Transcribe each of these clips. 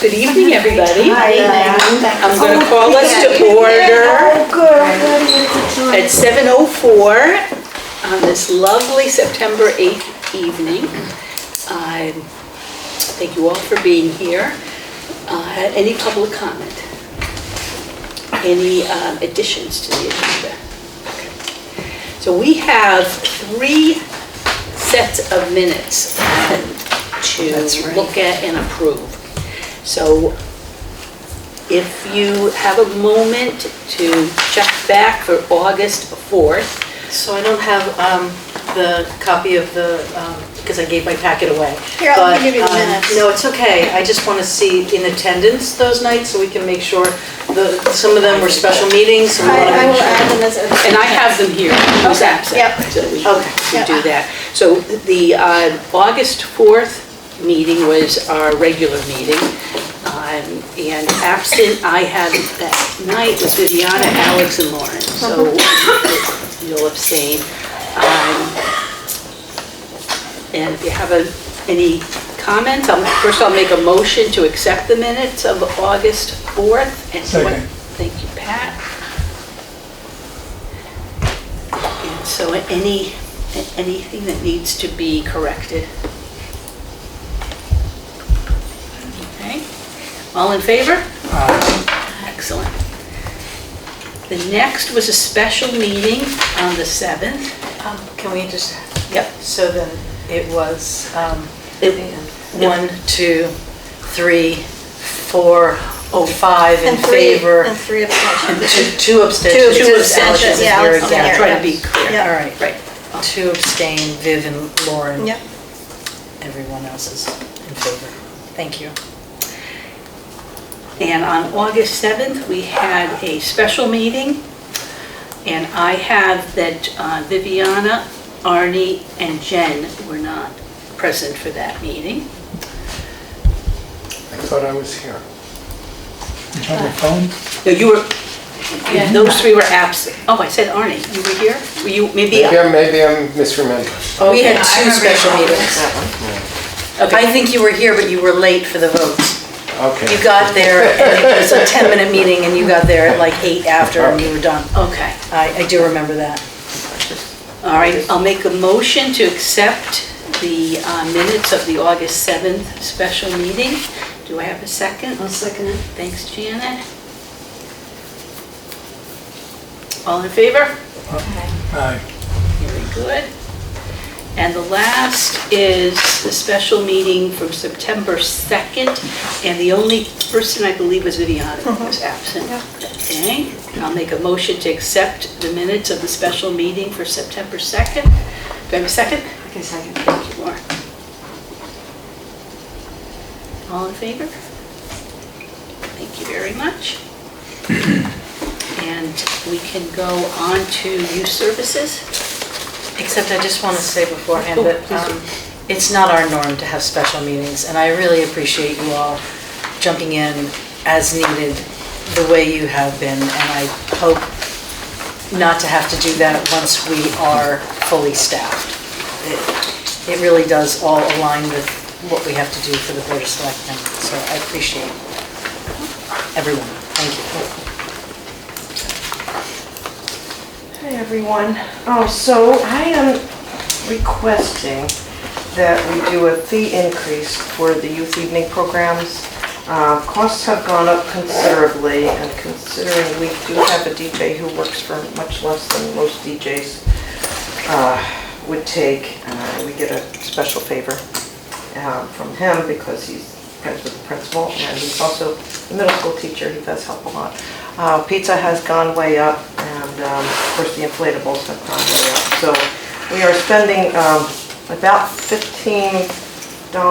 Good evening, everybody. I'm going to Oh, call us to order good. at 7:04 on this lovely September 8th evening. Thank you all for being here. Any public comment? Any additions to the agenda? Okay. So we have 3 sets of minutes to look at and approve. So if you have a moment to check back for August 4th. So I don't have the copy of the, because I gave my packet away. Here, I'll give you the minutes. No, it's okay. I just want to see in attendance those nights so we can make sure, some of them were special meetings. So we want to I make will sure. add them as. And I have them here. I was Okay, absent, yep. so we Okay. can do that. So the August 4th meeting was our regular meeting. And absent, I had that night was Viviana, Alex, and Lauren. So you'll abstain. And if you have any comments, first I'll make a motion to accept the minutes of August 4th. And Second. Thank you, Pat. And so anything that needs to be corrected? Okay. All in favor? Excellent. The next was a special meeting on the 7th. Can we just, Yep. so then it was It- 1, 2, 3, 4, 5 in And three- favor. And 3 abstentions. And two abstentions. Two Alex abstentions, is yeah, very Alex is against. here. Try to be clear. Yeah. All right, Right. 2 abstain, Viv and Lauren. Yep. Everyone else is in favor. Thank you. And on August 7th, we had a special meeting. And I have that Viviana, Arnie, and Jen were not present for that meeting. I thought I was here. On the phone? No, you were, those 3 were absent. Oh, I said Arnie, you were here? Were you, maybe? Maybe I'm misremembering. We had 2 special meetings. I Okay, think you were here, but you were late for the votes. Okay. You got there, and it was a 10-minute meeting, and you got there at like 8 after, and you were done. okay. I do remember that. All right, I'll make a motion to accept the minutes of the August 7th special meeting. Do I have a second? I'll second it. Thanks, Janet. All in favor? Aye. Very good. And the last is the special meeting from September 2nd, and the only person I believe was Viviana who was absent. Okay, I'll make a motion to accept the minutes of the special meeting for September 2nd. Do I have a second? Okay, second. Thank you, Laura. All in favor? Thank you very much. And we can go on to youth services. Except I just want to say beforehand Oh, that please do. it's not our norm to have special meetings, and I really appreciate you all jumping in as needed the way you have been, and I hope not to have to do that once we are fully staffed. It really does all align with what we have to do for the Board of Selectmen, so I appreciate everyone. Thank you. Hi, everyone. So I am requesting that we do a fee increase for the youth evening programs. Costs have gone up considerably, and considering we do have a DJ who works for much less than most DJs would take, we get a special favor from him because he's friends with the principal, and he's also a middle school teacher. He does help a lot. Pizza has gone way up, and of course the inflatables have gone way up. So we are spending about $15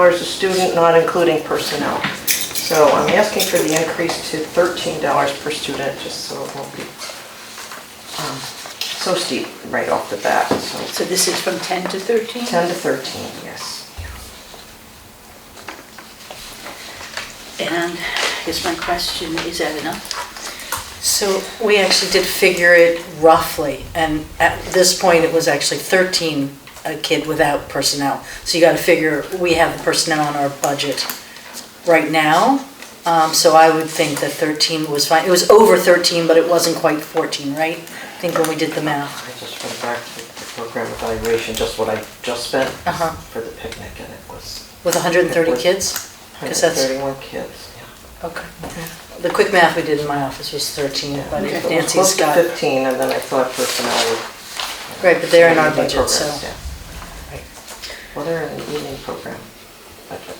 a student, not including personnel. So I'm asking for the increase to $13 per student, just so it won't be so steep right off the bat. So this is from 10 to 13? 10 to 13, yes. And I guess my question, is that enough? So we actually did figure it roughly, and at this point, it was actually 13 a kid without personnel. So you got to figure, we have the personnel in our budget right now, So I would think that 13 was fine. It was over 13, but it wasn't quite 14, right? I think when we did the math. I just went back to the program evaluation, just what I just spent Uh-huh. for the picnic, and it was With 130 kids? 'Cause that's- 131 kids, yeah. Okay. The quick math we did in my office was 13, but if It was Nancy's close to got, 15, and then I thought personnel would. right, but they're in our evening budget, programs, so. yeah. Right. Well, they're in the evening program budget,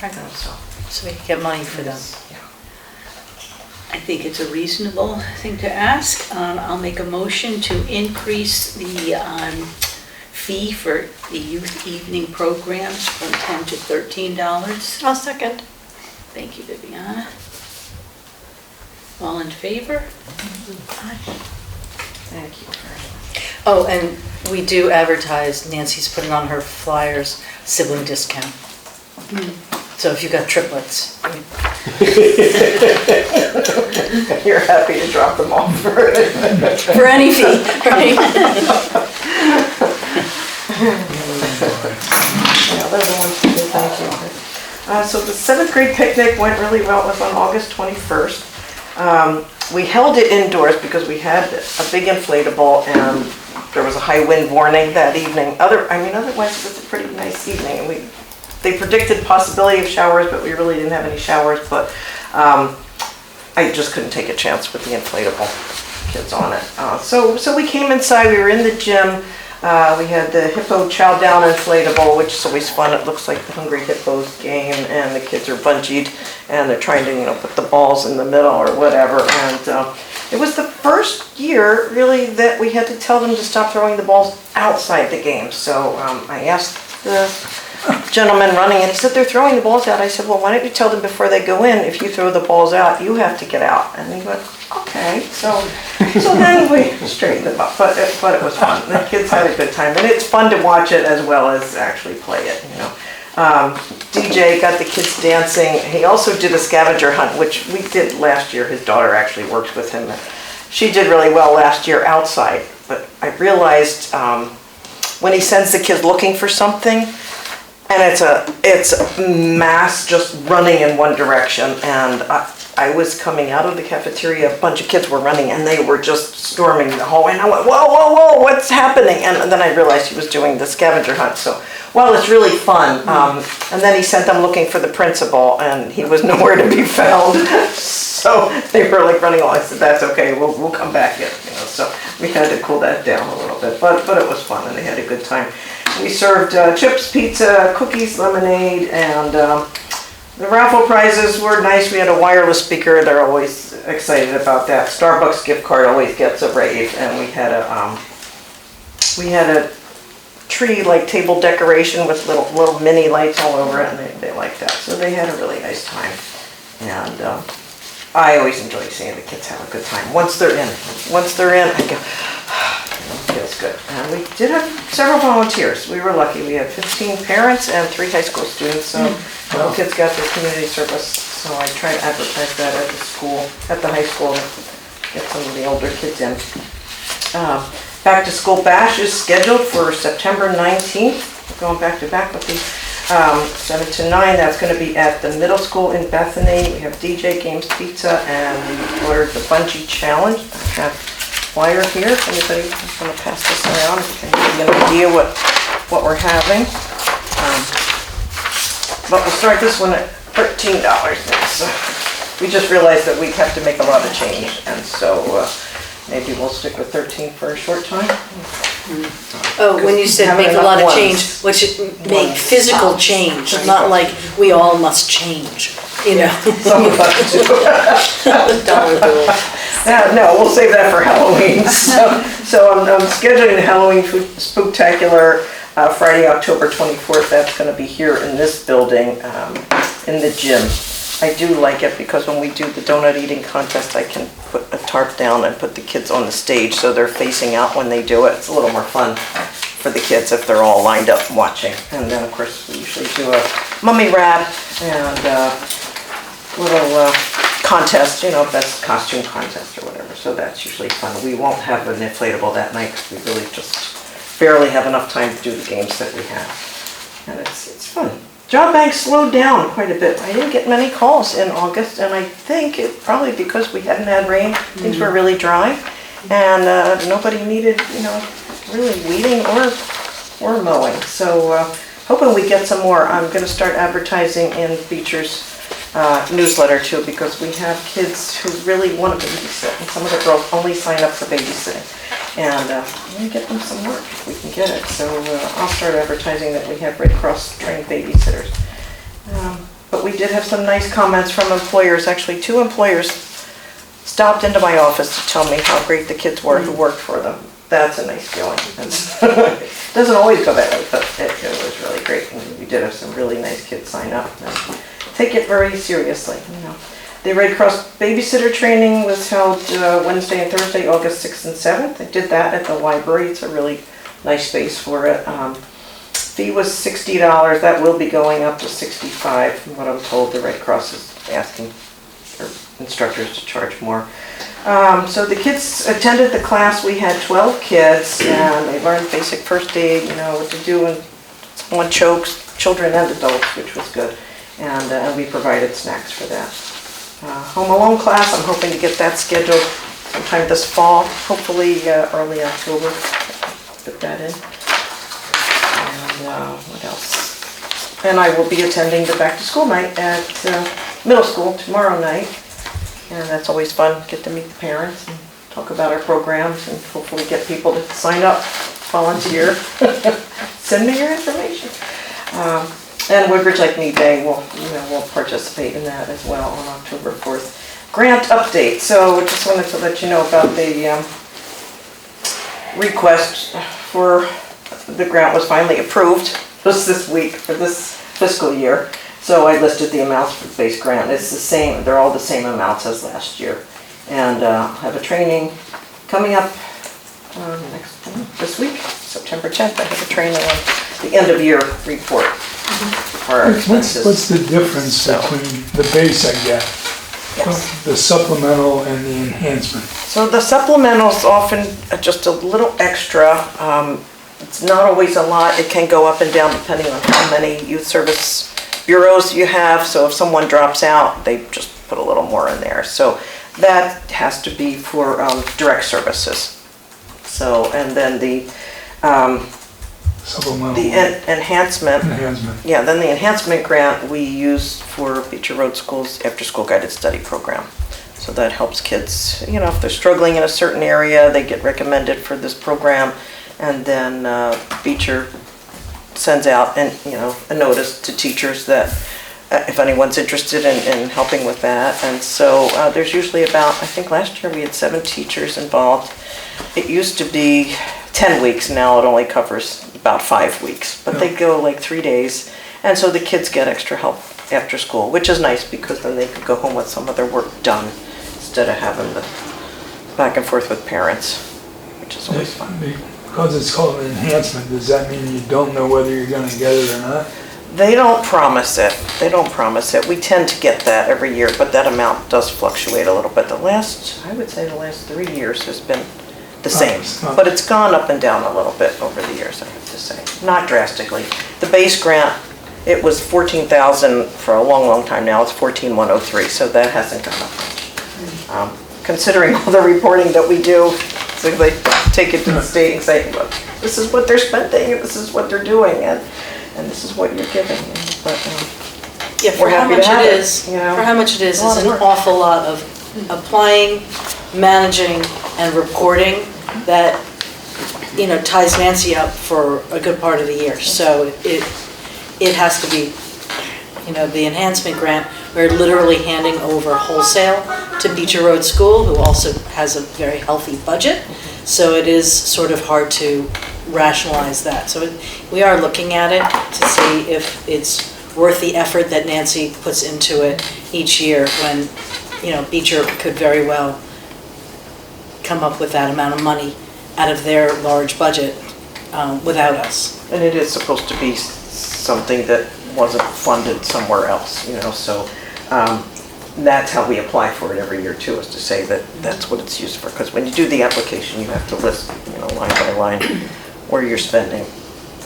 Right. so. So we can get money for them. Yeah. I think it's a reasonable thing to ask. I'll make a motion to increase the fee for the youth evening programs from $10 to $13. I'll second. Thank you, Viviana. All in favor? Thank you very much. Oh, and we do advertise, Nancy's putting on her flyers, sibling discount. So if you've got triplets, You're happy to drop them off for for any fee, right? Yeah, those are ones to say thank you. So the 7th grade picnic went really well. It was on August 21st. We held it indoors because we had a big inflatable and there was a high wind warning that evening. Otherwise it was a pretty nice evening. And they predicted possibility of showers, but we really didn't have any showers. But I just couldn't take a chance with the inflatable kids on it. So we came inside. We were in the gym. We had the Hippo Chow Down inflatable, which is always fun. It looks like the Hungry Hippos game, and the kids are bungeed, and they're trying to, put the balls in the middle or whatever. And it was the first year, really, that we had to tell them to stop throwing the balls outside the game. So I asked the gentleman running it, he said, they're throwing the balls out. I said, well, why don't you tell them before they go in, if you throw the balls out, you have to get out. And he went, okay. So then we straightened them up, but it was fun. The kids had a good time, and it's fun to watch it as well as actually play it, DJ got the kids dancing. He also did a scavenger hunt, which we did last year. His daughter actually works with him. She did really well last year outside, but I realized when he sends the kids looking for something, and it's a mass just running in one direction, and I was coming out of the cafeteria, a bunch of kids were running, and they were just storming the hallway, and I went, whoa, whoa, whoa, what's happening? And then I realized he was doing the scavenger hunt, so, well, it's really fun. And then he sent them looking for the principal, and he was nowhere to be found, so they were like running along. I said, that's okay, we'll come back in, so we had to cool that down a little bit, but it was fun, and they had a good time. We served chips, pizza, cookies, lemonade, and the raffle prizes were nice. We had a wireless speaker. They're always excited about that. Starbucks gift card always gets a rave, and we had a tree like table decoration with little mini lights all over it, and they liked that. So they had a really nice time, and I always enjoy seeing the kids have a good time. Once they're in, I go, feels good. And we did have several volunteers. We were lucky. We had 15 parents and 3 high school students. So all kids got their community service. So I try to advertise that at the school, at the high school, get some of the older kids in. Back to School Bash is scheduled for September 19th. We're going back to back with the 7 to 9. That's going to be at the middle school in Bethany. We have DJ Games Pizza, and we ordered the Bungee Challenge. I have flyer here, if anybody's going to pass this around, can give you an idea what we're having. But we'll start this one at $13 now. So we just realized that we have to make a lot of change, and so maybe we'll stick with 13 for a short time. Oh, when you said make a lot of change, which make physical change, not like we all must change, Some of us do. Dollar bill. No, we'll save that for Halloween. So I'm scheduling the Halloween Spooktacular Friday, October 24th. That's going to be here in this building, in the gym. I do like it because when we do the donut eating contest, I can put a tarp down and put the kids on the stage so they're facing out when they do it. It's a little more fun for the kids if they're all lined up watching. And then, of course, we usually do a mummy wrap and little contest, best costume contest or whatever. So that's usually fun. We won't have an inflatable that night because we really just barely have enough time to do the games that we have. And it's fun. Job bank slowed down quite a bit. I didn't get many calls in August, and I think it probably because we hadn't had rain, things were really dry, and nobody needed, really weeding or mowing. So hoping we get some more. I'm gonna start advertising in Beecher's newsletter too, because we have kids who really want to babysit, and some of the girls only sign up for babysitting. And I'm gonna get them some work if we can get it. So I'll start advertising that we have Red Cross trained babysitters. But we did have some nice comments from employers. Actually, 2 employers stopped into my office to tell me how great the kids were who worked for them. That's a nice feeling. It doesn't always go that way, but it was really great. And we did have some really nice kids sign up and take it very seriously. The Red Cross babysitter training was held Wednesday and Thursday, August 6th and 7th. I did that at the library. It's a really nice space for it. Fee was $60. That will be going up to $65. From what I'm told, the Red Cross is asking for instructors to charge more. So the kids attended the class. We had 12 kids, and they learned basic first aid, what to do when someone chokes, children and adults, which was good. And we provided snacks for that. Home Alone class, I'm hoping to get that scheduled sometime this fall, hopefully early October. Put that in. And what else? And I will be attending the back to school night at middle school tomorrow night. And that's always fun, get to meet the parents and talk about our programs and hopefully get people to sign up, volunteer. Send me your information. And Woodbridge Lake Mead Day will participate in that as well on October 4th. Grant update. So just wanted to let you know about the request for the grant was finally approved just this week for this fiscal year. So I listed the amounts for the base grant. It's the same. They're all the same amounts as last year. And I have a training coming up this week, September 10th. I have a training on the end of year report. What's the difference between the base I get, the supplemental and the enhancement? So the supplemental's often just a little extra. It's not always a lot. It can go up and down depending on how many youth service bureaus you have. So if someone drops out, they just put a little more in there. So that has to be for direct services. So, and then the Supplemental. The enhancement. Enhancement. Yeah, then the enhancement grant we use for Beecher Road School's after-school guided study program. So that helps kids, if they're struggling in a certain area, they get recommended for this program. And then Beecher sends out a notice to teachers that if anyone's interested in helping with that. And so there's usually about, I think last year we had 7 teachers involved. It used to be 10 weeks, now it only covers about 5 weeks, but they go like 3 days. And so the kids get extra help after school, which is nice because then they could go home with some of their work done instead of having the back and forth with parents, which is always fun. Because it's called an enhancement, does that mean you don't know whether you're going to get it or not? They don't promise it. They don't promise it. We tend to get that every year, but that amount does fluctuate a little bit. I would say the last 3 years has been the same, but it's gone up and down a little bit over the years, I have to say. Not drastically. The base grant, it was $14,000 for a long, long time now. It's $14,103, so that hasn't gone up much. Considering all the reporting that we do, so they take it to the state and say, look, this is what they're spending, and this is what they're doing, and this is what you're giving. But Yeah, for we're how happy much to have it it, is, you know. for how much it is It's a lot of an work. awful lot of applying, managing, and reporting that, ties Nancy up for a good part of the year. So it has to be, the enhancement grant, we're literally handing over wholesale to Beecher Road School, who also has a very healthy budget. So it is sort of hard to rationalize that. So we are looking at it to see if it's worth the effort that Nancy puts into it each year when, Beecher could very well come up with that amount of money out of their large budget without us. And it is supposed to be something that wasn't funded somewhere else, so that's how we apply for it every year too, is to say that that's what it's used for. Because when you do the application, you have to list, line by line, where you're spending,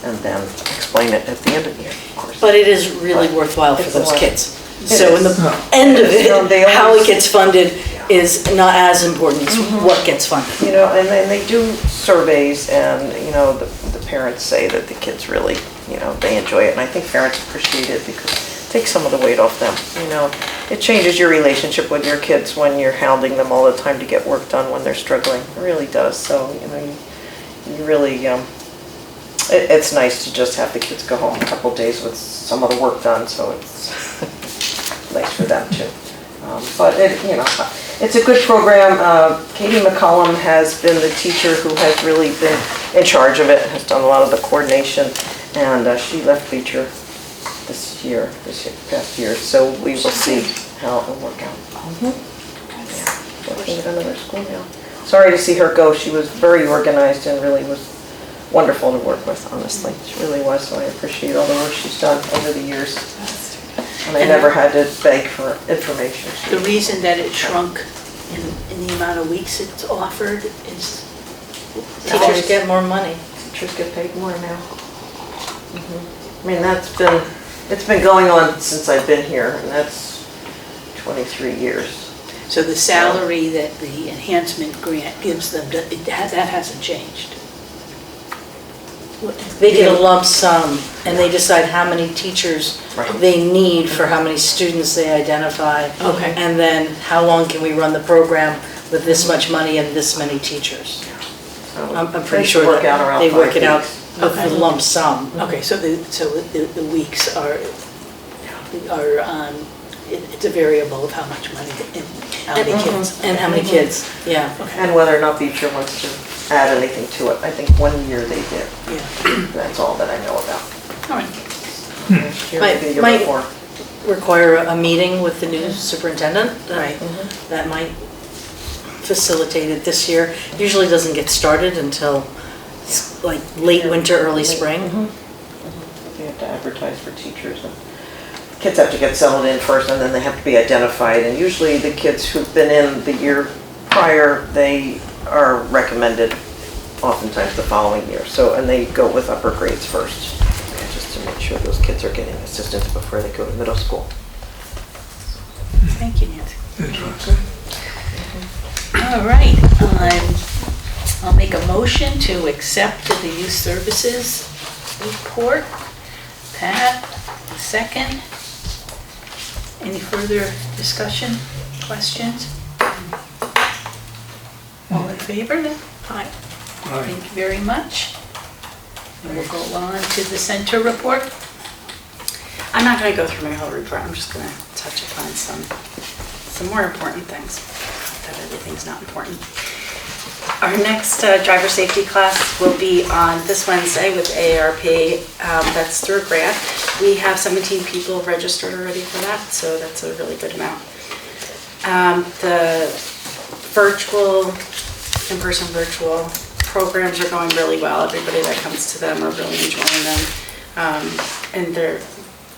and then explain it at the end of the year, of course. But it is really worthwhile for It's a those lot. kids. It So in is. the end of No, they it, how always- it gets funded is not as important as what gets funded. You know, and then they do surveys and, you know, the parents say that the kids really, you know, they enjoy it. And I think parents appreciate it because it takes some of the weight off them, you know. It changes your relationship with your kids when you're hounding them all the time to get work done when they're struggling. It really does. So, you know, you really, it's nice to just have the kids go home a couple days with some of the work done, so it's nice for them too. But it, you know, it's a good program. Katie McCollum has been the teacher who has really been in charge of it, has done a lot of the coordination, and she left Beecher this past year, so we will see how it will work out. Yeah, working at another school now. Sorry to see her go. She was very organized and really was wonderful to work with, honestly. She really was, so I appreciate all the work she's done over the years. And I never had to beg for information. The reason that it shrunk in the amount of weeks it's offered is Teachers get more money. Teachers get paid more now. I mean, it's been going on since I've been here, and that's 23 years. so the salary that the enhancement grant gives them, that hasn't changed. They get a lump sum, and they decide how many teachers Right. they need for how many students they identify. Okay. And then how long can we run the program with this much money and this many teachers? So I'm they pretty sure work out around they work 5 it out weeks. with the lump sum. Okay, so the weeks are, it's a variable of how much money and how many kids. And how many kids, yeah. And whether or not Beecher wants to add anything to it. I think 1 year they did. Yeah, That's all that I know about. all right. Last year, maybe a year Might- before. Require a meeting with the new superintendent. Right. That might facilitate it this year. Usually doesn't get started until like late winter, early spring. You have to advertise for teachers. And kids have to get settled in first, and then they have to be identified. And usually the kids who've been in the year prior, they are recommended oftentimes the following year. So, and they go with upper grades first, just to make sure those kids are getting assistance before they go to middle school. Thank you, Nancy. Interesting. All right, I'll make a motion to accept the youth services report. Pat, second. Any further discussion, questions? All in favor then? Aye. Aye. Thank you very much. And we'll go on to the center report. I'm not going to go through my whole report. I'm just going to touch upon some more important things. Not that everything's not important. Our next driver safety class will be on this Wednesday with AARP. That's through a grant. We have 17 people registered already for that, so that's a really good amount. The in-person virtual programs are going really well. Everybody that comes to them are really enjoying them. And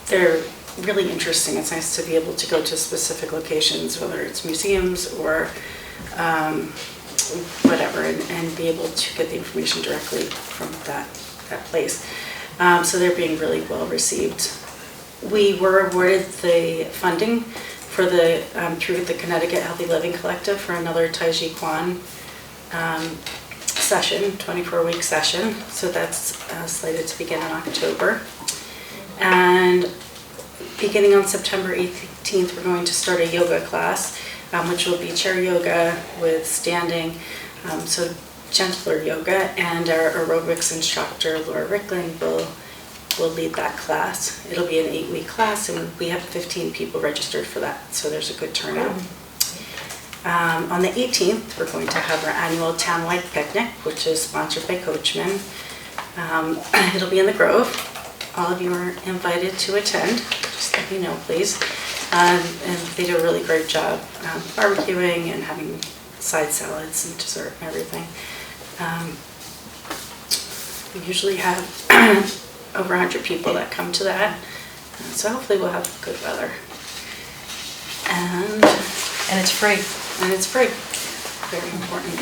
they're really interesting. It's nice to be able to go to specific locations, whether it's museums or whatever, and be able to get the information directly from that place. So they're being really well received. We were awarded the funding for through the Connecticut Healthy Living Collective for another Tai Chi Kwan session, 24-week session. So that's slated to begin in October. And beginning on September 18th, we're going to start a yoga class, which will be chair yoga with standing, so gentler yoga, and our aerobics instructor, Laura Rickland, will lead that class. It'll be an 8-week class, and we have 15 people registered for that, so there's a good turnout. On the 18th, we're going to have our annual townwide picnic, which is sponsored by Coachman. It'll be in the Grove. All of you are invited to attend. Just let me know, please. And they do a really great job barbecuing and having side salads and dessert and everything. We usually have over 100 people that come to that. So hopefully we'll have good weather. And it's free. And it's free. Very important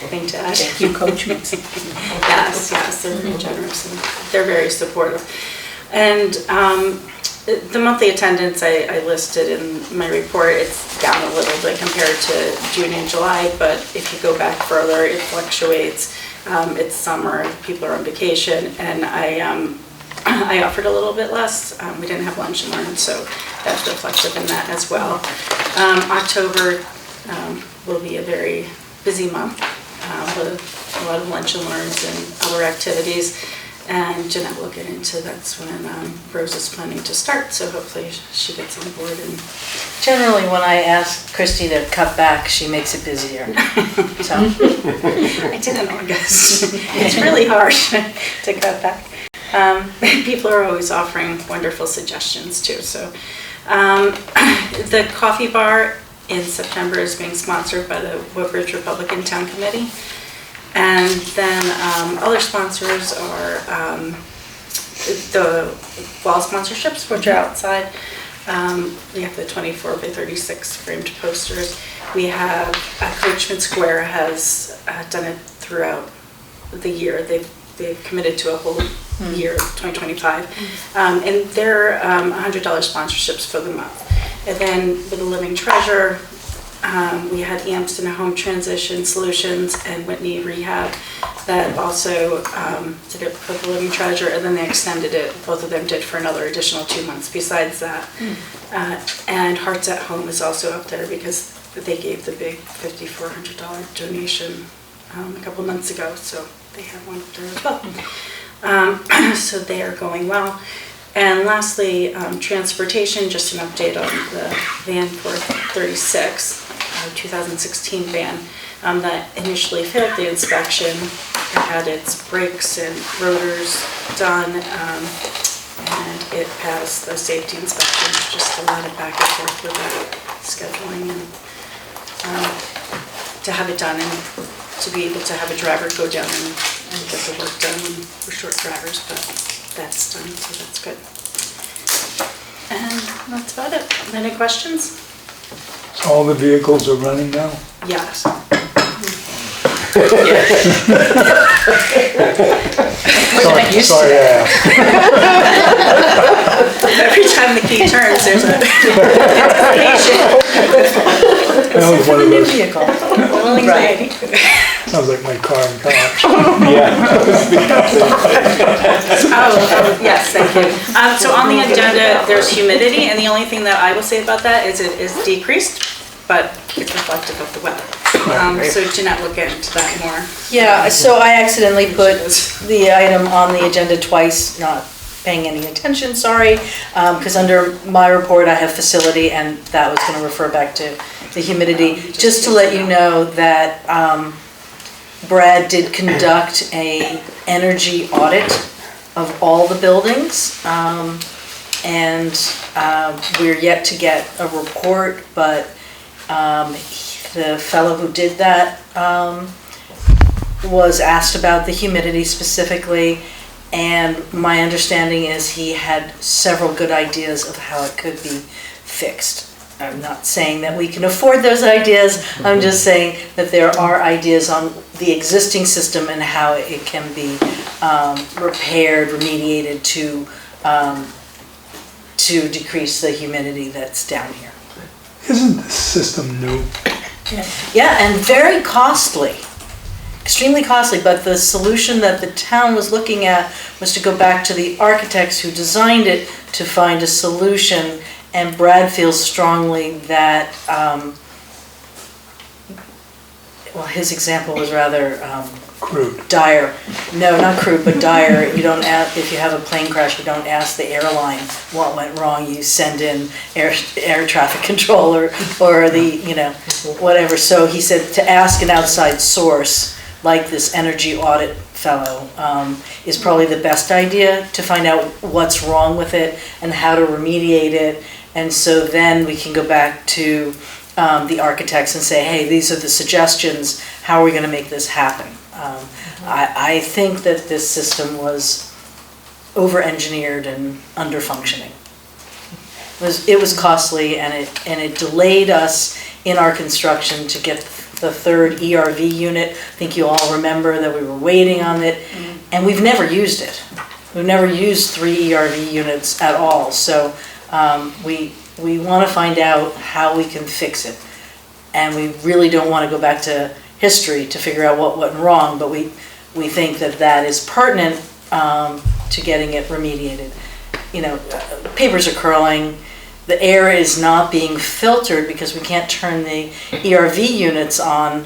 thing to add. Thank you, Coach Mix. Yes, they're very generous and they're very supportive. And the monthly attendance I listed in my report, it's down a little bit compared to June and July, but if you go back further, it fluctuates. It's summer, people are on vacation, and I offered a little bit less. We didn't have lunch and learn, so that's reflective in that as well. October will be a very busy month with a lot of lunch and learns and other activities. And Jeanette will get into that's when Rose is planning to start, so hopefully she gets on board. And Generally, when I ask Christy to cut back, she makes it busier. So I did in August. It's really harsh to cut back. People are always offering wonderful suggestions too. So the coffee bar in September is being sponsored by the Woodbridge Republican Town Committee. And then other sponsors are the wall sponsorships, which are outside. We have the 24 by 36 framed posters. We have Coachman Square has done it throughout the year. They've committed to a whole year, 2025. And they're $100 sponsorships for the month. And then with the Living Treasure, we had Eamston Home Transition Solutions and Whitney Rehab that also did it for the Living Treasure, and then they extended it, both of them did, for another additional 2 months besides that. And Hearts at Home is also up there because they gave the big $5,400 donation a couple months ago, so they have one up there as well. So they are going well. And lastly, transportation, just an update on the van for 36, 2016 van that initially failed the inspection. It had its brakes and rotors done, and it passed the safety inspection. Just a lot of back and forth with that scheduling and to have it done and to be able to have a driver go down and get the work done. We're short drivers, but that's done, so that's good. And that's about it. Any questions? So all the vehicles are running now? Yes. Sorry to ask. Every time the key turns, there's a That was one of new those, vehicle. little anxiety. sounds like my car and cops. Oh, yes, thank you. So on the agenda, there's humidity, and the only thing that I will say about that is it is decreased, but it's reflective of the weather. So Jeanette will get into that more. Yeah, so I accidentally put the item on the agenda twice, not paying any attention, sorry, because under my report I have facility, and that was going to refer back to the humidity. Just to let you know that Brad did conduct a energy audit of all the buildings, and we're yet to get a report, but the fellow who did that was asked about the humidity specifically, and my understanding is he had several good ideas of how it could be fixed. I'm not saying that we can afford those ideas, I'm just saying that there are ideas on the existing system and how it can be repaired, remediated to decrease the humidity that's down here. Isn't this system new? Yeah, and very costly, extremely costly, but the solution that the town was looking at was to go back to the architects who designed it to find a solution, and Brad feels strongly that, well, his example was rather Crude. dire. No, not crude, but dire. You don't ask, if you have a plane crash, you don't ask the airline what went wrong. You send in air traffic control or the, whatever. So he said to ask an outside source, like this energy audit fellow, is probably the best idea to find out what's wrong with it and how to remediate it. And so then we can go back to the architects and say, hey, these are the suggestions. How are we going to make this happen? I think that this system was over-engineered and under-functioning. It was costly, and it delayed us in our construction to get the third ERV unit. I think you all remember that we were waiting on it, and we've never used it. we've never used 3 ERV units at all. So we want to find out how we can fix it. And we really don't want to go back to history to figure out what went wrong, but we think that that is pertinent to getting it remediated. You know, papers are curling, the air is not being filtered because we can't turn the ERV units on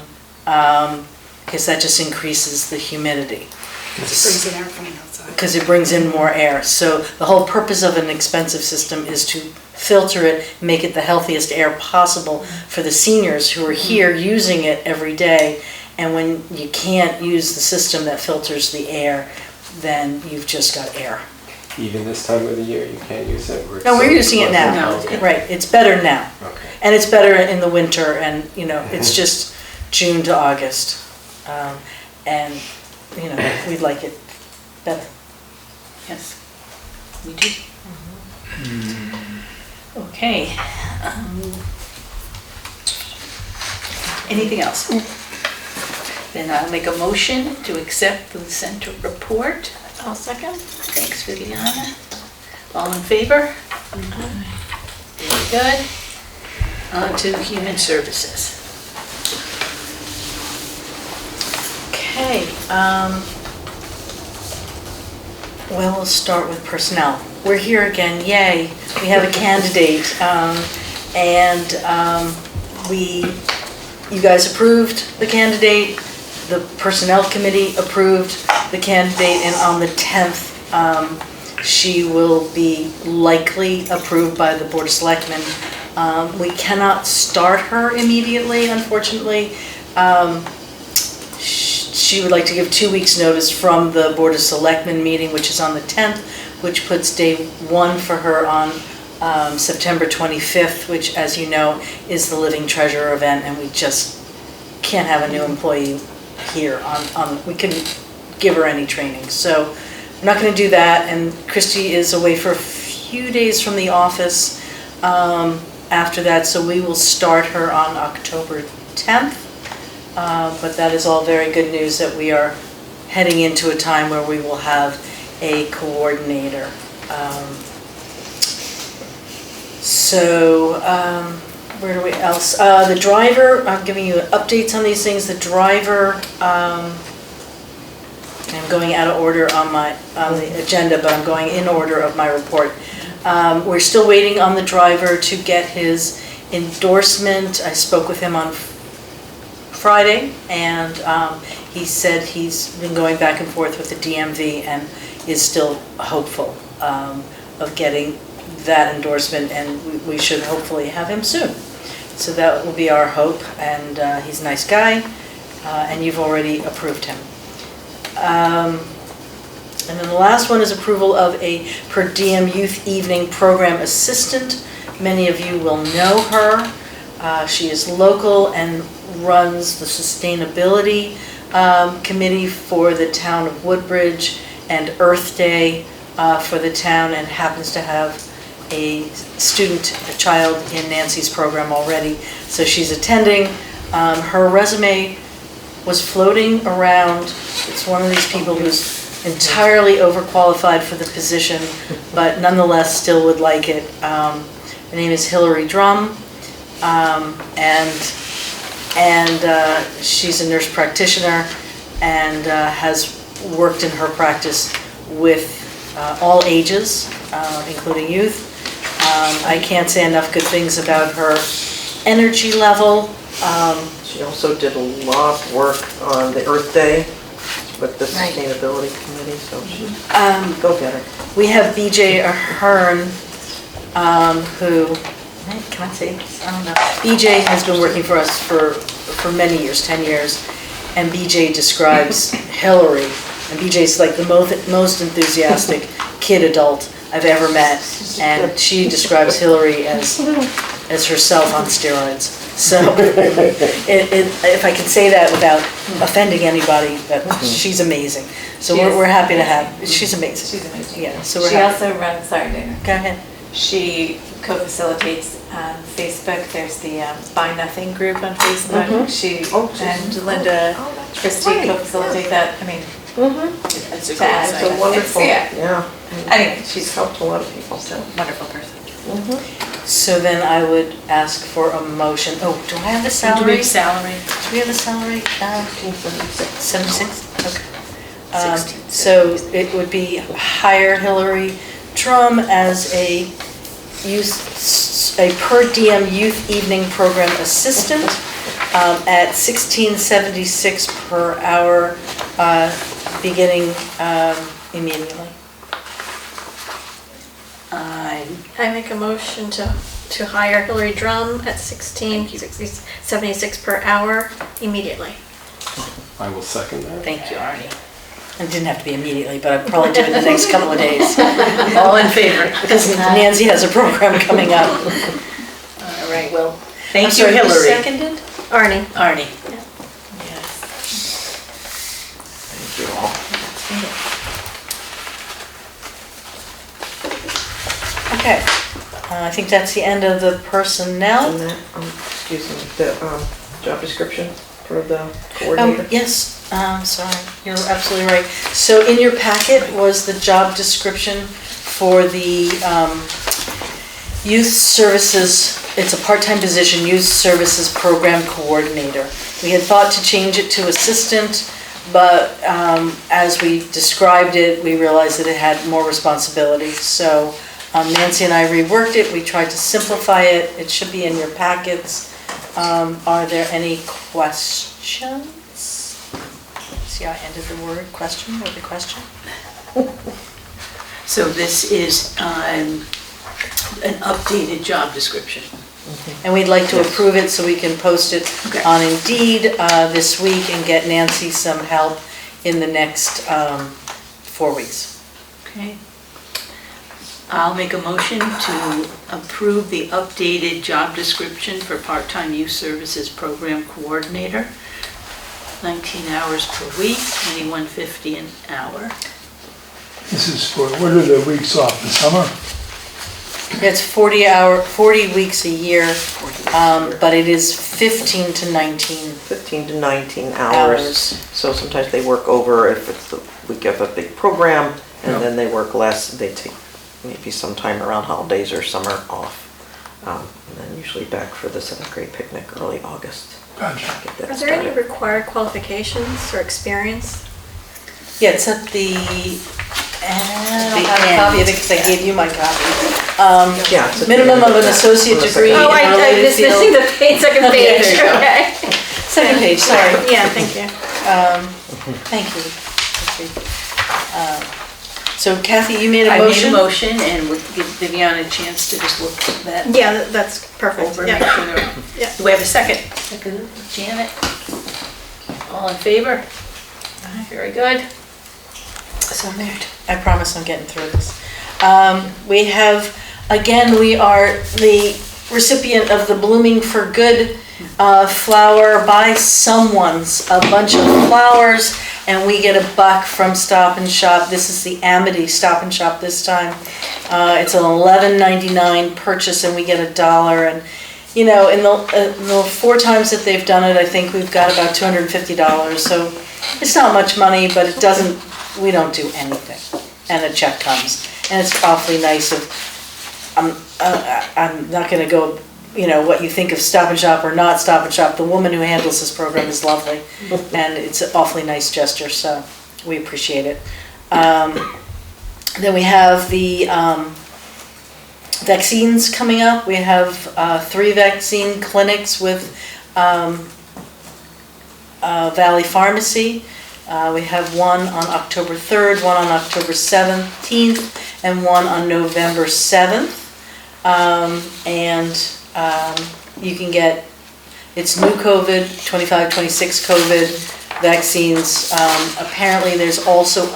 because that just increases the humidity. Brings in air from outside. Because it brings in more air. So the whole purpose of an expensive system is to filter it, make it the healthiest air possible for the seniors who are here using it every day. And when you can't use the system that filters the air, then you've just got air. Even this time of the year, you can't use it? No, we're using it now. No. Okay. Right, it's better now. Okay. And it's better in the winter, and, you know, it's just June to August. And, you know, we'd like it better. Yes, we do. Okay. Anything else? Then I'll make a motion to accept the center report. I'll second. Thanks, Viviana. All in favor? Very good. On to Human Services. Okay, well, we'll start with personnel. We're here again, yay. We have a candidate, you guys approved the candidate, the personnel committee approved the candidate, and on the 10th, she will be likely approved by the Board of Selectmen. We cannot start her immediately, unfortunately. She would like to give 2 weeks' notice from the Board of Selectmen meeting, which is on the 10th, which puts day 1 for her on September 25th, which, as you know, is the Living Treasure event, and we just can't have a new employee here we couldn't give her any training. So we're not going to do that, and Christy is away for a few days from the office after that, so we will start her on October 10th. But that is all very good news that we are heading into a time where we will have a coordinator. Where do we else? The driver, I'm giving you updates on these things. The driver, I'm going out of order on the agenda, but I'm going in order of my report. We're still waiting on the driver to get his endorsement. I spoke with him on Friday, and he said he's been going back and forth with the DMV and is still hopeful of getting that endorsement, and we should hopefully have him soon. So that will be our hope, and he's a nice guy, and you've already approved him. And then the last one is approval of a per diem youth evening program assistant. Many of you will know her. She is local and runs the sustainability committee for the town of Woodbridge and Earth Day for the town, and happens to have a child in Nancy's program already, so she's attending. Her resume was floating around. It's one of these people who's entirely overqualified for the position, but nonetheless still would like it. Her name is Hillary Drum, and she's a nurse practitioner and has worked in her practice with all ages, including youth. I can't say enough good things about her energy level. She also did a lot of work on the Earth Day with the Right. Sustainability Committee, so she, go get her. We have BJ Ahern, who, can I say this? I don't know. BJ has been working for us for many years, 10 years, and BJ describes Hillary, and BJ's like the most enthusiastic kid adult I've ever met, and she describes Hillary as herself on steroids. So, if I can say that without offending anybody, but she's amazing. So we're happy to have, she's amazing. She's amazing. Yeah, so we're She happy. also runs, sorry, Dana. Go ahead. She co-facilitates on Facebook. There's the Buy Nothing group on Facebook. She Oh, she's- and Linda oh, that's Christie right. co-facilitate that. I mean, That's a to great add site. to It's a wonderful, Yeah, yeah. Anyway. She's helped a lot of people, so. wonderful person. So then I would ask for a motion. Oh, do I have the Do we salary? have salary? Do we have the salary? 76, okay. 16, So it would be hire Hillary Drum as a per diem youth evening program assistant at $16.76 per hour, beginning immediately. I make a motion to hire Hillary Drum at $16.76 per hour immediately. I will second that. Thank you, Arnie. It didn't have to be immediately, but I'll probably do it in the next couple of days. All in favor? Because Nancy has a program coming up. All right, well, I'm thank you, sorry, who Hillary. seconded? Arnie. Arnie. Yes. Thank you all. Okay, I think that's the end of the personnel. And that, excuse me, the job description for the coordinator. Yes, sorry, you're absolutely right. So in your packet was the job description for the youth services, it's a part-time position, youth services program coordinator. We had thought to change it to assistant, but as we described it, we realized that it had more responsibility. So Nancy and I reworked it, we tried to simplify it, it should be in your packets. Are there any questions? See how I ended the word question with a question? So this is an updated job description. And we'd like to approve it so we can post it Okay. on Indeed this week and get Nancy some help in the next 4 weeks. Okay. I'll make a motion to approve the updated job description for part-time youth services program coordinator. 19 hours per week, $21.50 an hour. This is for, what are the weeks off, the summer? It's 40 weeks a year, but it is 15 to 19 15 to 19 hours. hours. So sometimes they work over if it's the week of a big program, and then they work less, they take maybe sometime around holidays or summer off. And then usually back for the 7th grade picnic early August. Gotcha. Get that Are there any started. required qualifications or experience? Yeah, it's at the, I don't The have a end. copy of it because I gave you my copy. Yeah, it's at the Minimum end of an that. associate On the degree second in Oh, a I'm related just missing field. the second Okay, page, there you go. okay. Second page, sorry. Yeah, thank you. Thank you. So Kathy, you made a I made a motion? motion and we'll give Viviana a chance to just look that Yeah, that's perfect. over, make Yeah. sure they're. Yeah. Do we have a second? Second, Janet. All in favor? Very good. So moved. I promise I'm getting through this. We have, again, we are the recipient of the Blooming for Good flower by someone's, a bunch of flowers, and we get $1 from Stop and Shop. This is the Amity Stop and Shop this time. It's an $11.99 purchase and we get $1. And, you know, in the 4 times that they've done it, I think we've got about $250. So it's not much money, but it doesn't, we don't do anything. And a check comes. And it's awfully nice of, I'm not gonna go, you know, what you think of Stop and Shop or not Stop and Shop. The woman who handles this program is lovely. And it's an awfully nice gesture, so we appreciate it. Then we have the vaccines coming up. We have 3 vaccine clinics with Valley Pharmacy. We have one on October 3rd, one on October 17th, and one on November 7th. You can get, it's new COVID, 25, 26 COVID vaccines. Apparently there's also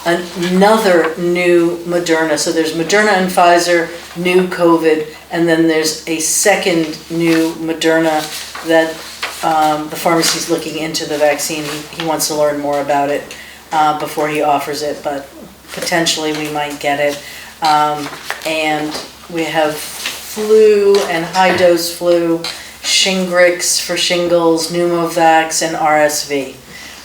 another new Moderna. So there's Moderna and Pfizer, new COVID, and then there's a second new Moderna that the pharmacy's looking into the vaccine. He wants to learn more about it before he offers it, but potentially we might get it. And we have flu and high-dose flu, Shingrix for shingles, Pneumovax, and RSV.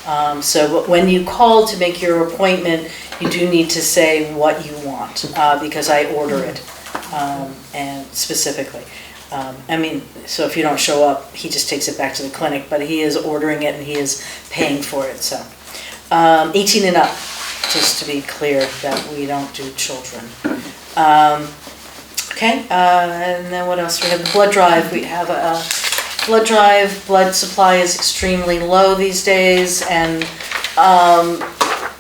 But when you call to make your appointment, you do need to say what you want, because I order it, and specifically. So if you don't show up, he just takes it back to the clinic, but he is ordering it and he is paying for it, so. 18 and up, just to be clear that we don't do children. Okay, and then what else? We have the blood drive. We have a blood drive. Blood supply is extremely low these days, and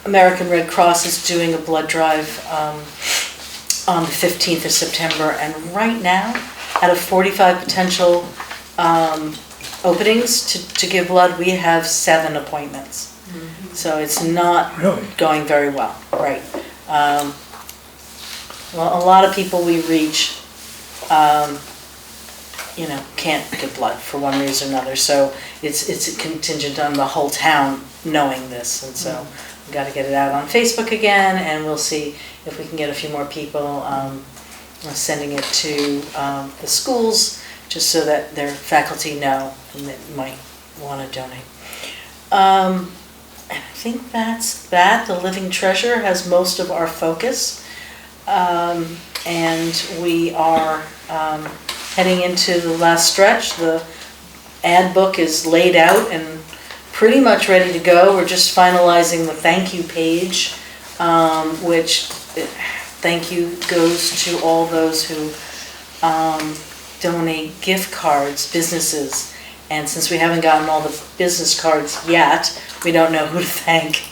American Red Cross is doing a blood drive on the 15th of September, and right now, out of 45 potential openings to give blood, we have 7 appointments. So it's not Really? going very well, right? Well, a lot of people we reach, can't get blood for one reason or another. So it's contingent on the whole town knowing this, and so we've got to get it out on Facebook again, and we'll see if we can get a few more people sending it to the schools, just so that their faculty know and they might want to donate. And I think that's that. The Living Treasure has most of our focus. And we are heading into the last stretch. The ad book is laid out and pretty much ready to go. We're just finalizing the thank you page, which thank you goes to all those who donate gift cards, businesses. And since we haven't gotten all the business cards yet, we don't know who to thank.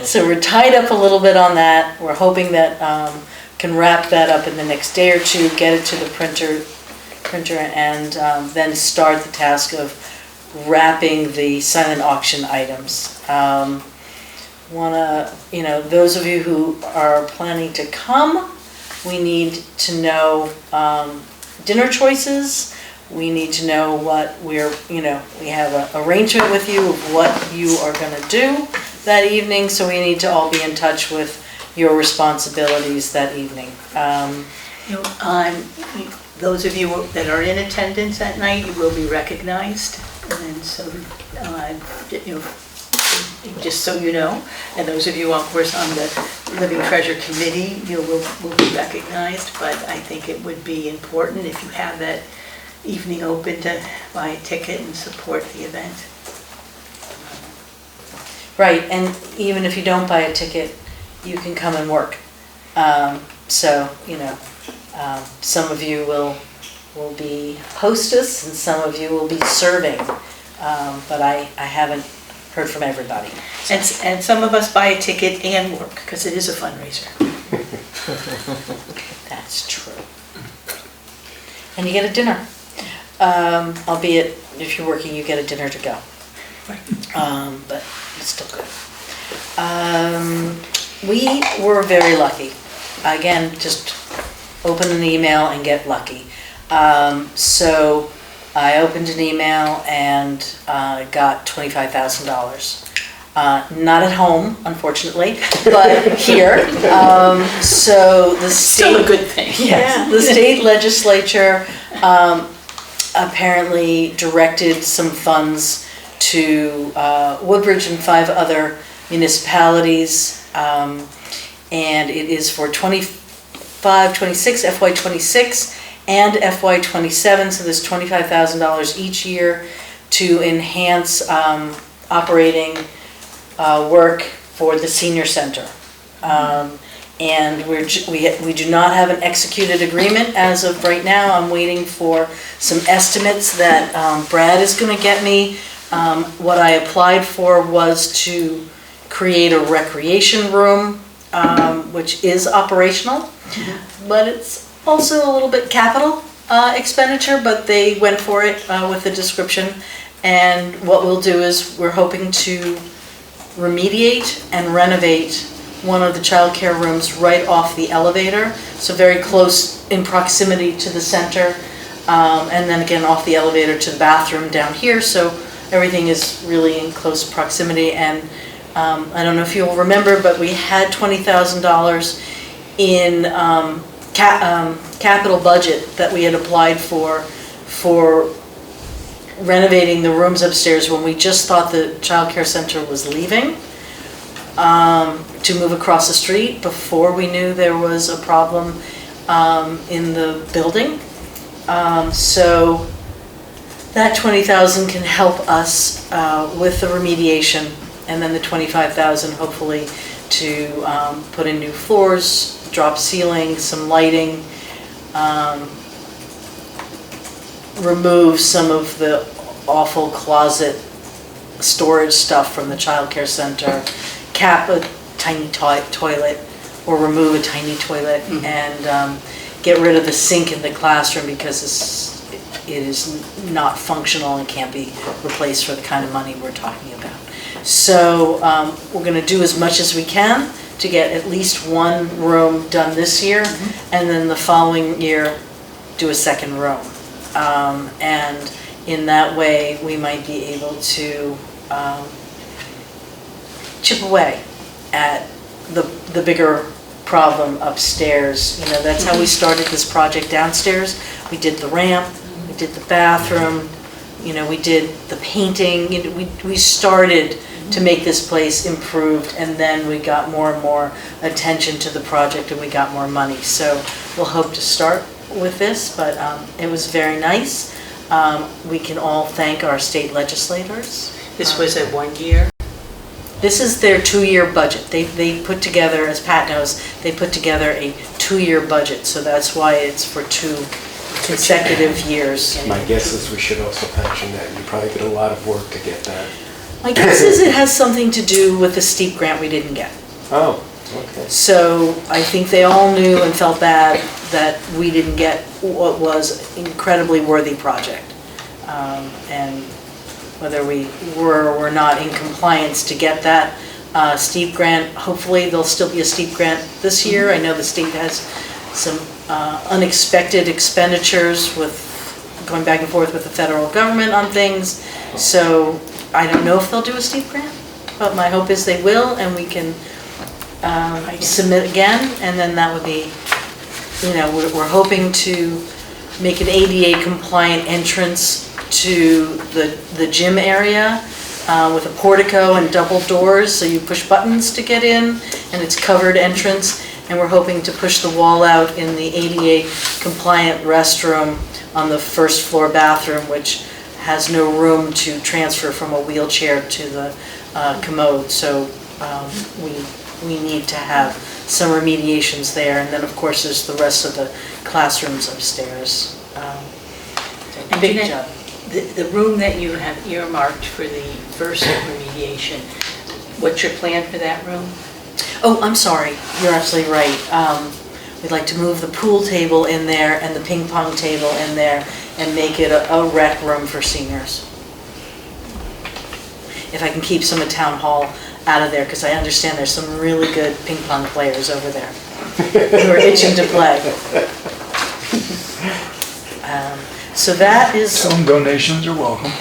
So we're tied up a little bit on that. We're hoping that can wrap that up in the next day or two, get it to the printer, and then start the task of wrapping the silent auction items. Those of you who are planning to come, we need to know dinner choices. We need to know what we have an arrangement with you of what you are going to do that evening, so we need to all be in touch with your responsibilities that evening. Those of you that are in attendance that night, you will be recognized, and so, just so you know, and those of you, of course, on the Living Treasure Committee, you will be recognized, but I think it would be important if you have that evening open to buy a ticket and support the event. Right, and even if you don't buy a ticket, you can come and work. Some of you will be hostess and some of you will be serving, but I haven't heard from everybody. And some of us buy a ticket and work, because it is a fundraiser. That's true. And you get a dinner. Albeit, if you're working, you get a dinner to go. But it's still good. We were very lucky. Again, just open an email and get lucky. So I opened an email and got $25,000. Not at home, unfortunately, but here. So the state, Still a good thing. Yes, the state legislature apparently directed some funds to Woodbridge and 5 other municipalities, and it is for 25, 26, FY26 and FY27, so there's $25,000 each year to enhance operating work for the senior center. And we do not have an executed agreement as of right now. I'm waiting for some estimates that Brad is going to get me. What I applied for was to create a recreation room, which is operational, but it's also a little bit capital expenditure, but they went for it with the description. And what we'll do is we're hoping to remediate and renovate one of the childcare rooms right off the elevator, so very close in proximity to the center, and then again off the elevator to the bathroom down here, so everything is really in close proximity. And I don't know if you'll remember, but we had $20,000 in capital budget that we had applied for renovating the rooms upstairs when we just thought the child care center was leaving, to move across the street before we knew there was a problem in the building. So that 20,000 can help us with the remediation, and then the 25,000 hopefully to put in new floors, drop ceiling, some lighting, remove some of the awful closet storage stuff from the child care center, cap a tiny toilet or remove a tiny toilet, and get rid of the sink in the classroom because it is not functional and can't be replaced for the kind of money we're talking about. So we're going to do as much as we can to get at least one room done this year, and then the following year do a second room. And in that way, we might be able to chip away at the bigger problem upstairs. You know, that's how we started this project downstairs. We did the ramp, we did the bathroom, you know, we did the painting. You know, we started to make this place improved, and then we got more and more attention to the project and we got more money. So we'll hope to start with this, but it was very nice. We can all thank our state legislators. This was a 1 year? This is their 2-year budget. They put together, as Pat knows, they put together a 2-year budget, so that's why it's for 2 consecutive years. My guess is we should also mention that you probably did a lot of work to get that. My guess is it has something to do with the steep grant we didn't get. Oh, okay. So I think they all knew and felt bad that we didn't get what was an incredibly worthy project. And whether we were or were not in compliance to get that steep grant, hopefully there'll still be a steep grant this year. I know the state has some unexpected expenditures with going back and forth with the federal government on things. So I don't know if they'll do a steep grant, but my hope is they will, and we can submit again, and then that would be, you know, we're hoping to make an ADA compliant entrance to the gym area with a portico and double doors, so you push buttons to get in, and it's covered entrance. And we're hoping to push the wall out in the ADA compliant restroom on the first floor bathroom, which has no room to transfer from a wheelchair to the commode. So we need to have some remediations there. And then of course there's the rest of the classrooms upstairs. And Big Jeanette, job. The room that you have earmarked for the first remediation, what's your plan for that room? Oh, I'm sorry, you're absolutely right. We'd like to move the pool table in there and the ping pong table in there and make it a rec room for seniors. If I can keep some of Town Hall out of there, because I understand there's some really good ping pong players over there who are itching to play. So that is... Some donations are welcome.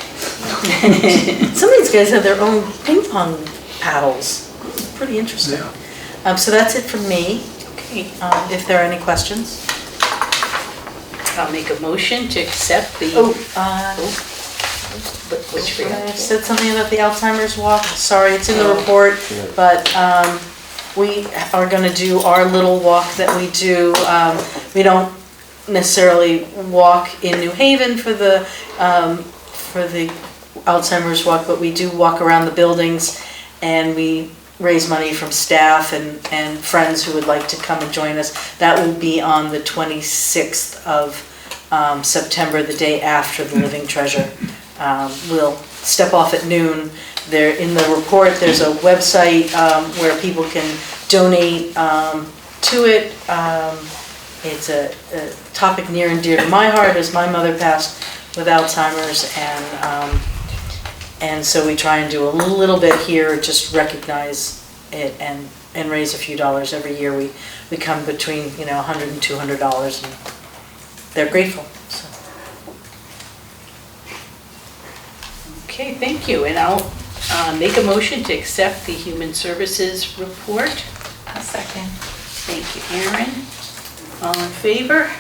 Some of these guys have their own ping pong paddles. It's pretty interesting. Yeah. So that's it from me. Okay, If there are any questions. I'll make a motion to accept the... Which for I said something about the Alzheimer's walk. Sorry, it's in the report, but we are going to do our little walk that we do. We don't necessarily walk in New Haven for the Alzheimer's walk, but we do walk around the buildings, and we raise money from staff and friends who would like to come and join us. That will be on the 26th of September, the day after the Living Treasure. We'll step off at noon. There in the report, there's a website where people can donate to it. It's a topic near and dear to my heart, as my mother passed with Alzheimer's, and so we try and do a little bit here, just recognize it and raise a few dollars every year. We come between, you know, $100 and $200, and they're grateful. So. Okay, thank you, and I'll make a motion to accept the Human Services report. A second. Thank you, Erin. All in favor?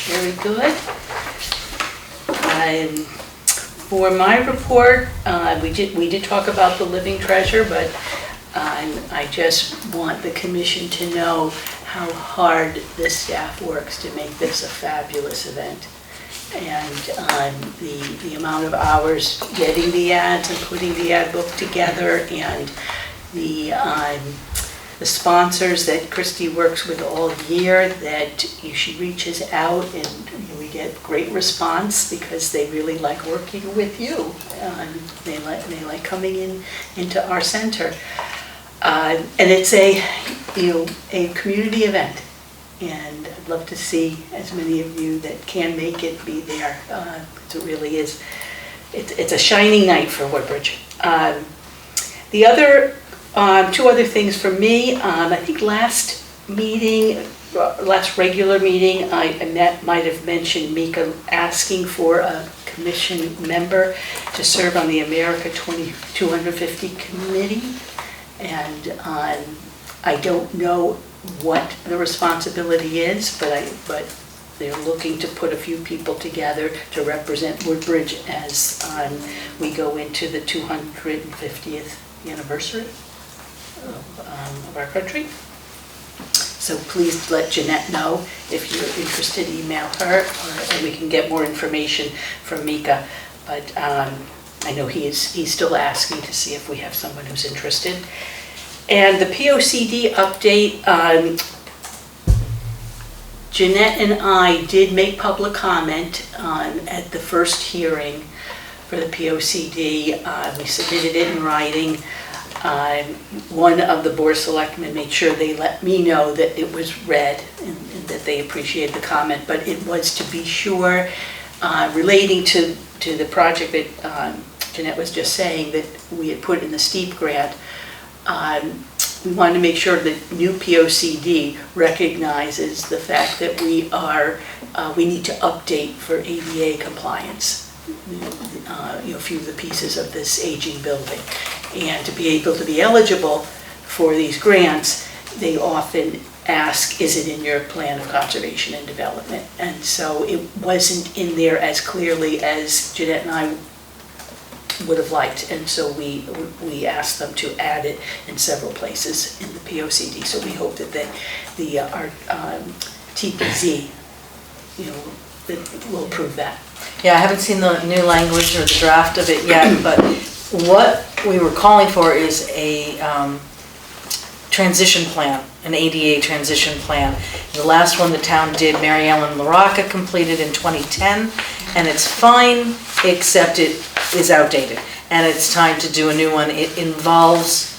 Very good. For my report, we did talk about the living treasure, but I just want the commission to know how hard the staff works to make this a fabulous event. And the amount of hours getting the ads and putting the ad book together, and the sponsors that Christy works with all year, that she reaches out and we get great response because they really like working with you. They like coming into our center. And it's a community event. And I'd love to see as many of you that can make it be there. It really is, it's a shining night for Woodbridge. The other, two other things for me, I think last regular meeting, I might have mentioned Mika asking for a commission member to serve on the America 250 committee. And I don't know what the responsibility is, but they're looking to put a few people together to represent Woodbridge as we go into the 250th anniversary of our country. So please let Jeanette know if you're interested, email her, or we can get more information from Mika. But I know he's still asking to see if we have someone who's interested. And the POCD update, Jeanette and I did make public comment at the first hearing for the POCD. We submitted it in writing. One of the board of selectmen made sure they let me know that it was read and that they appreciated the comment, but it was to be sure relating to the project that Jeanette was just saying that we had put in the STEEP grant. We wanted to make sure that new POCD recognizes the fact that we need to update for ADA compliance, a few of the pieces of this aging building. And to be able to be eligible for these grants, they often ask, is it in your plan of conservation and development? And so it wasn't in there as clearly as Jeanette and I would have liked, and so we asked them to add it in several places in the POCD. So we hope that our TPZ, will approve that. Yeah, I haven't seen the new language or the draft of it yet, but what we were calling for is a transition plan, an ADA transition plan. The last one the town did, Mary Ellen LaRocca completed in 2010, and it's fine, except it is outdated, and it's time to do a new one. It involves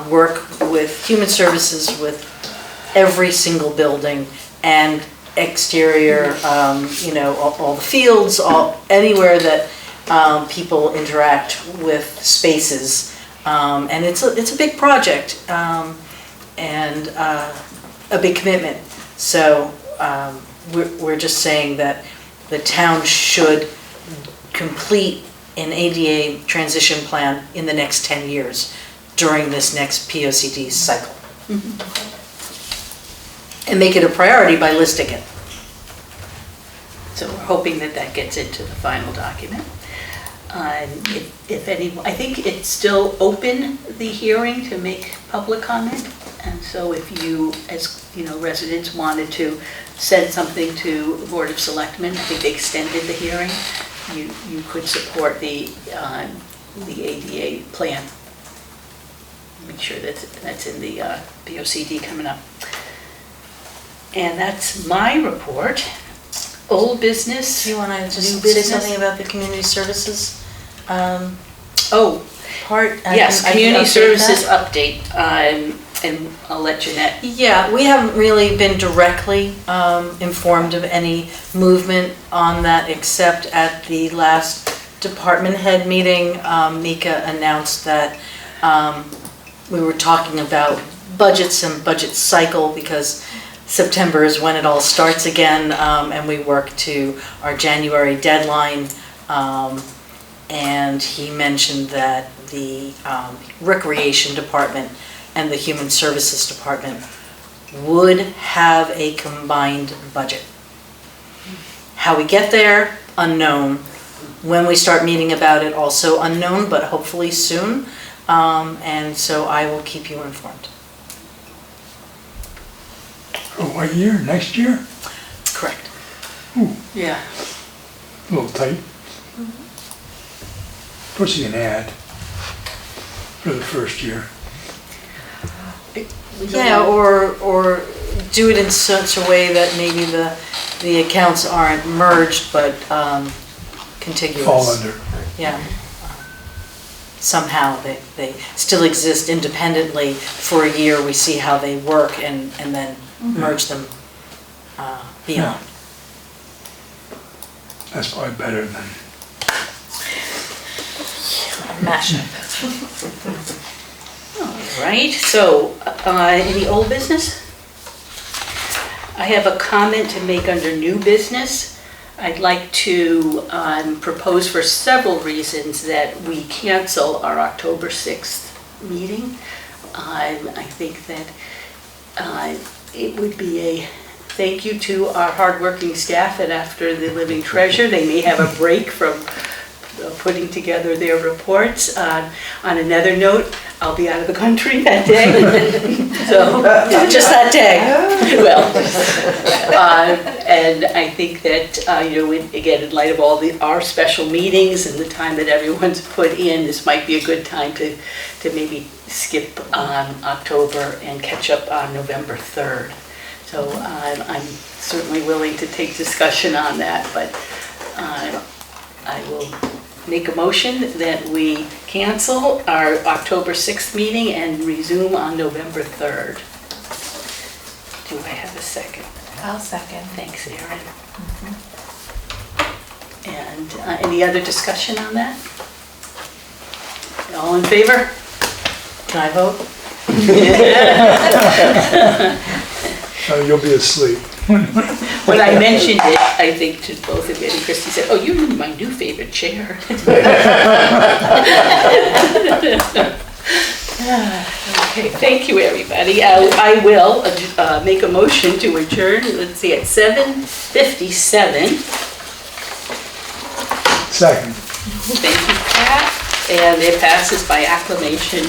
work with human services, with every single building and exterior, all the fields, anywhere that people interact with spaces, and it's a big project and a big commitment. So we're just saying that the town should complete an ADA transition plan in the next 10 years during this next POCD cycle. Mm-hmm. And make it a priority by listing it. So we're hoping that gets into the final document. If anyone, I think it's still open, the hearing, to make public comment. And so if you, as residents, wanted to send something to the Board of Selectmen, I think they extended the hearing. You could support the ADA plan. Make sure that's in the POCD coming up. And that's my report. Old business. Do you want to just say something about the community services part? Yes, community services update. And I'll let Jeanette. Yeah, we haven't really been directly informed of any movement on that, except at the last department head meeting, Mika announced that we were talking about budgets and budget cycle, because September is when it all starts again, and we work to our January deadline. And he mentioned that the recreation department and the human services department would have a combined budget. How we get there, unknown, When we start meeting about it, also unknown, but hopefully soon. And so I will keep you informed. Oh, what year? Next year? Correct. Yeah. A little tight. Pushing an ad for the first year. Yeah, or do it in such a way that maybe the accounts aren't merged, but contiguous. Fall under. Yeah. Somehow they still exist independently for a year, we see how they work and then merge them beyond. That's probably better than, Mashup. All right, so any old business? I have a comment to make under new business. I'd like to propose for several reasons that we cancel our October 6th meeting. I think that it would be a thank you to our hardworking staff and after the Living Treasure. They may have a break from putting together their reports. On another note, I'll be out of the country that day. So, just that day. Well, and I think that, again, in light of all our special meetings and the time that everyone's put in, this might be a good time to maybe skip October and catch up on November 3rd. So I'm certainly willing to take discussion on that, but I will make a motion that we cancel our October 6th meeting and resume on November 3rd. Do I have a second? I'll second. Thanks, Erin. And any other discussion on that? All in favor? Can I vote? you'll be asleep. When I mentioned it, I think to both of you, and Christy said, "Oh, you're my new favorite chair." Okay, thank you, everybody. I will make a motion to adjourn, let's see, at 7:57. Second. Thank you, Pat. And it passes by acclamation